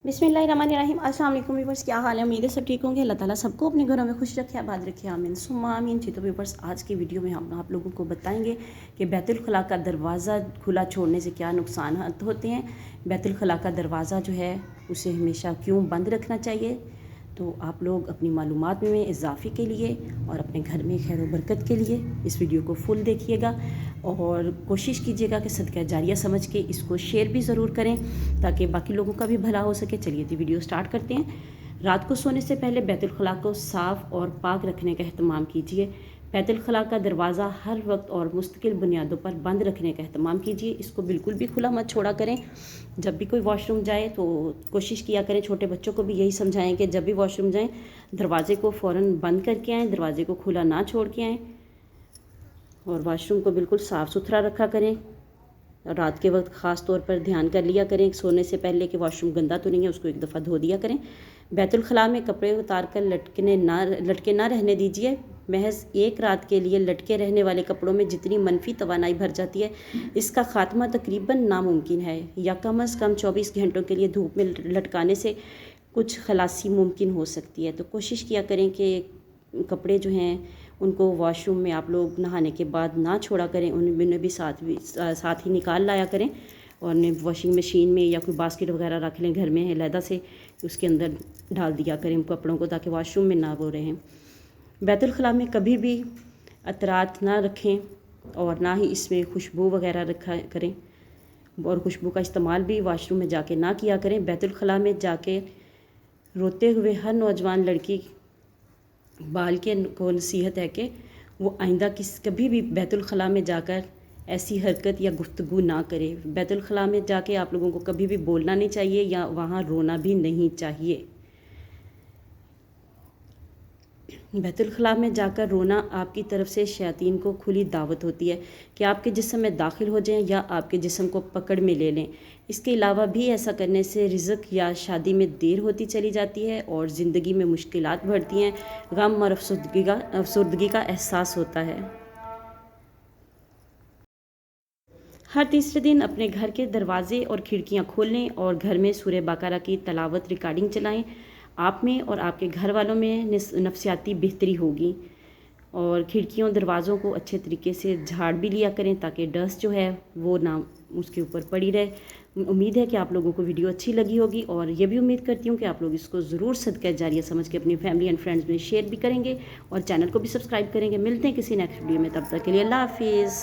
बिस्मिल्लाहिर्रहमानिर्रहीम। अस्सलाम वालेकुम व्यूअर्स, क्या हाल है? उम्मीद है सब ठीक होंगे। अल्लाह ताला सबको अपने घरों में खुश रखे, आबाद रखे, आमीन सुम्मा आमीन। जी तो व्यूअर्स, आज की वीडियो में हम आप लोगों को बताएंगे कि बैतुल खला का दरवाज़ा खुला छोड़ने से क्या नुकसान होते हैं। बैतुल खला का दरवाज़ा जो है उसे हमेशा क्यों बंद रखना चाहिए। तो आप लोग अपनी मालूमात में इजाफ़े के लिए और अपने घर में खैर व बरकत के लिए इस वीडियो को फुल देखिएगा और कोशिश कीजिएगा कि सदका जारिया समझ के इसको शेयर भी ज़रूर करें ताकि बाकी लोगों का भी भला हो सके। चलिए तो वीडियो स्टार्ट करते हैं। रात को सोने से पहले बैतुल खला को साफ़ और पाक रखने का अहतमाम कीजिए। बैतुल खला का दरवाज़ा हर वक्त और मुस्तकिल बुनियादों पर बंद रखने का अहतमाम कीजिए। इसको बिल्कुल भी खुला मत छोड़ा करें। जब भी कोई वॉशरूम जाए तो कोशिश किया करें, छोटे बच्चों को भी यही समझाएं कि जब भी वॉशरूम जाएं दरवाज़े को फ़ौरन बंद करके आएँ, दरवाज़े को खुला ना छोड़ के आएँ और वॉशरूम को बिल्कुल साफ़ सुथरा रखा करें। रात के वक्त ख़ास तौर पर ध्यान कर लिया करें सोने से पहले कि वॉशरूम गंदा तो नहीं है, उसको एक दफ़ा धो दिया करें। बैतुल खला में कपड़े उतार कर लटके ना रहने दीजिए। महज एक रात के लिए लटके रहने वाले कपड़ों में जितनी मनफी तवानाई भर जाती है, इसका ख़ात्मा तकरीबन नामुमकिन है, या कम अज़ कम 24 घंटों के लिए धूप में लटकाने से कुछ खलासी मुमकिन हो सकती है। तो कोशिश किया करें कि कपड़े जो हैं उनको वॉशरूम में आप लोग नहाने के बाद ना छोड़ा करें, उन्हें भी साथ ही निकाल लाया करें और वॉशिंग मशीन में या कोई बास्केट वगैरह रख लें घर में अलहदा से, उसके अंदर डाल दिया करें कपड़ों को ताकि वॉशरूम में ना वो रहें। बैतुल खला में कभी भी अतरात ना रखें और ना ही इसमें खुशबू वगैरह रखा करें और खुशबू का इस्तेमाल भी वॉशरूम में जाके ना किया करें। बैतुल खला में जाके रोते हुए हर नौजवान लड़की बाल के को नसीहत है कि वो आइंदा कभी भी बैतुल खला में जाकर ऐसी हरकत या गुफ्तगू ना करे। बैतुल खला में जाके आप लोगों को कभी भी बोलना नहीं चाहिए या वहाँ रोना भी नहीं चाहिए। बैतुल खला में जाकर रोना आपकी तरफ से शैतान को खुली दावत होती है कि आपके जिस्म में दाखिल हो जाएं या आपके जिस्म को पकड़ में ले लें। इसके अलावा भी ऐसा करने से रिज़्क या शादी में देर होती चली जाती है और ज़िंदगी में मुश्किलात बढ़ती हैं, गम और अफसरदगी का एहसास होता है। हर तीसरे दिन अपने घर के दरवाजे और खिड़कियां खोलें और घर में सूरह बकरा की तलावत रिकॉर्डिंग चलाएं। आप में और आपके घर वालों में नफसियाती बेहतरी होगी। और खिड़कियों दरवाज़ों को अच्छे तरीके से झाड़ भी लिया करें ताकि डस्ट जो है वो ना उसके ऊपर पड़ी रहे। उम्मीद है कि आप लोगों को वीडियो अच्छी लगी होगी और ये भी उम्मीद करती हूँ कि आप लोग इसको ज़रूर सदका जारिया समझ के अपनी फैमिली एंड फ्रेंड्स में शेयर भी करेंगे और चैनल को भी सब्सक्राइब करेंगे। मिलते हैं किसी नेक्स्ट वीडियो में, तब तक के लिए अल्लाह हाफिज़।